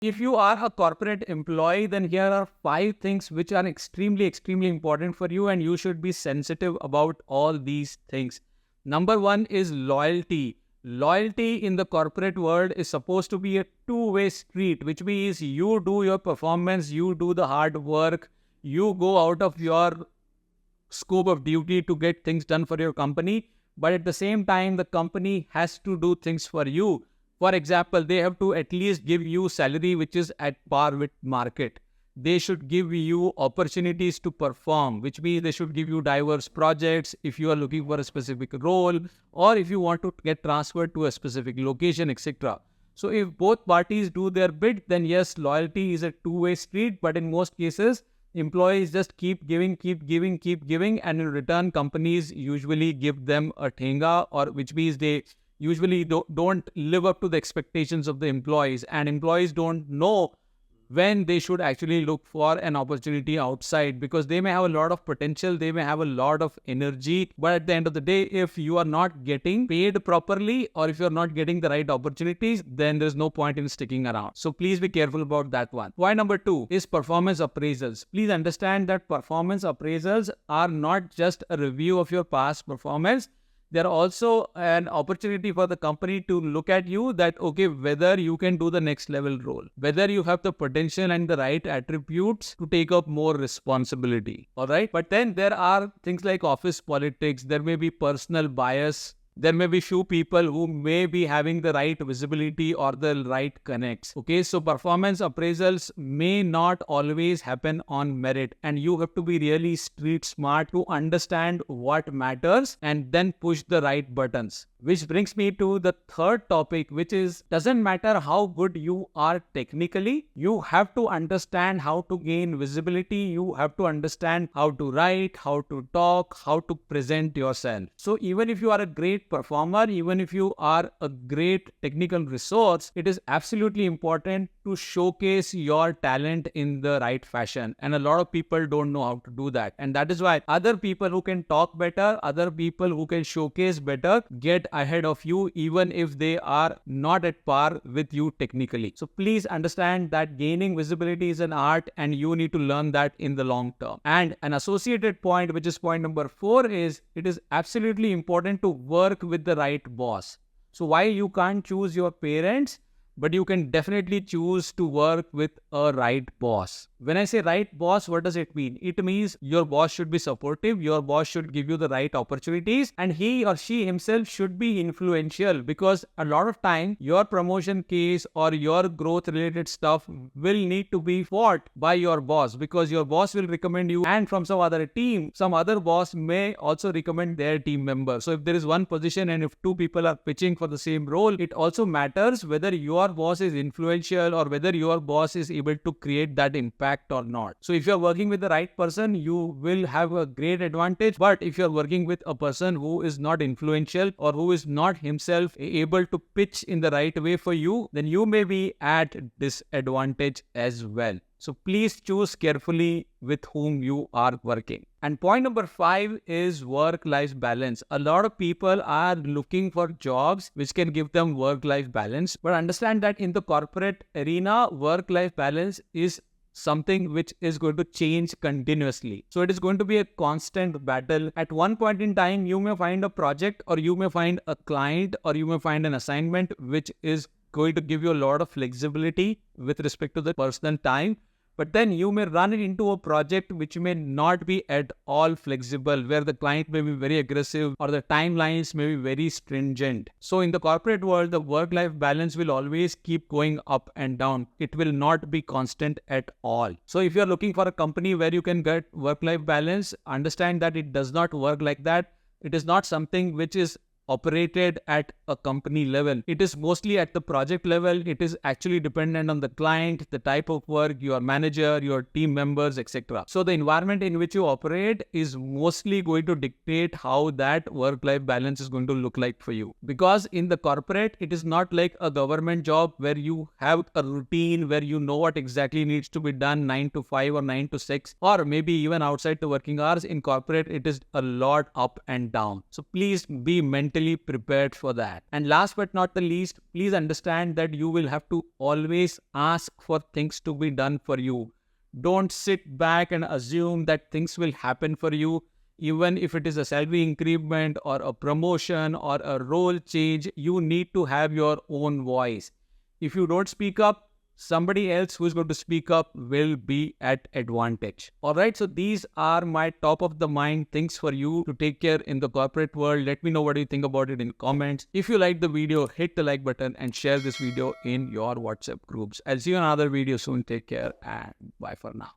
If you are a corporate employee, then here are 5 things which are extremely important for you, and you should be sensitive about all these things. Number one is loyalty. Loyalty in the corporate world is supposed to be a two-way street, which means you do your performance, you do the hard work, you go out of your scope of duty to get things done for your company, but at the same time, the company has to do things for you. For example, they have to at least give you salary which is at par with market. They should give you opportunities to perform, which means they should give you diverse projects if you are looking for a specific role or if you want to get transferred to a specific location, etc. So if both parties do their bit, then yes, loyalty is a two-way street, but in most cases, employees just keep giving, and in return, companies usually give them a thenga, or which means they usually don't live up to the expectations of the employees, and employees don't know when they should actually look for an opportunity outside, because they may have a lot of potential, they may have a lot of energy, but at the end of the day, if you are not getting paid properly or if you're not getting the right opportunities, then there's no point in sticking around. So please be careful about that one. Point number 2 is performance appraisals. Please understand that performance appraisals are not just a review of your past performance. They're also an opportunity for the company to look at you that, okay, whether you can do the next level role, whether you have the potential and the right attributes to take up more responsibility. All right. But then there are things like office politics. There may be personal bias. There may be few people who may be having the right visibility or the right connects. Okay, so performance appraisals may not always happen on merit, and you have to be really street smart to understand what matters and then push the right buttons. Which brings me to the third topic, which is, doesn't matter how good you are technically, you have to understand how to gain visibility. You have to understand how to write, how to talk, how to present yourself. So even if you are a great performer, even if you are a great technical resource, it is absolutely important to showcase your talent in the right fashion. And a lot of people don't know how to do that. And that is why other people who can talk better, other people who can showcase better, get ahead of you, even if they are not at par with you technically. So please understand that gaining visibility is an art, and you need to learn that in the long term. And an associated point, which is point number 4, is it is absolutely important to work with the right boss. So while you can't choose your parents, but you can definitely choose to work with a right boss. When I say right boss, what does it mean? It means your boss should be supportive, your boss should give you the right opportunities, and he or she himself should be influential, because a lot of time your promotion case or your growth related stuff will need to be fought by your boss, because your boss will recommend you, and from some other team, some other boss may also recommend their team member. So if there is one position and if 2 people are pitching for the same role, it also matters whether your boss is influential or whether your boss is able to create that impact or not. So if you're working with the right person, you will have a great advantage. But if you're working with a person who is not influential or who is not himself able to pitch in the right way for you, then you may be at disadvantage as well. So please choose carefully with whom you are working. And point number 5 is work-life balance. A lot of people are looking for jobs which can give them work-life balance. But understand that in the corporate arena, work-life balance is something which is going to change continuously. So it is going to be a constant battle. At one point in time, you may find a project, or you may find a client, or you may find an assignment which is going to give you a lot of flexibility with respect to the personal time. But then you may run into a project which may not be at all flexible, where the client may be very aggressive or the timelines may be very stringent. So in the corporate world, the work-life balance will always keep going up and down. It will not be constant at all. So if you're looking for a company where you can get work-life balance, understand that it does not work like that. It is not something which is operated at a company level. It is mostly at the project level. It is actually dependent on the client, the type of work, your manager, your team members, etc. So the environment in which you operate is mostly going to dictate how that work-life balance is going to look like for you. Because in the corporate, it is not like a government job where you have a routine, where you know what exactly needs to be done 9 to 5 or 9 to 6, or maybe even outside the working hours. In corporate, it is a lot up and down. So please be mentally mentally prepared for that. And last but not the least, please understand that you will have to always ask for things to be done for you. Don't sit back and assume that things will happen for you. Even if it is a salary increment or a promotion or a role change, you need to have your own voice. If you don't speak up, somebody else who is going to speak up will be at advantage. Alright, so these are my top of the mind things for you to take care in the corporate world. Let me know what you think about it in comments. If you like the video, hit the like button and share this video in your WhatsApp groups. I'll see you in another video soon. Take care and bye for now.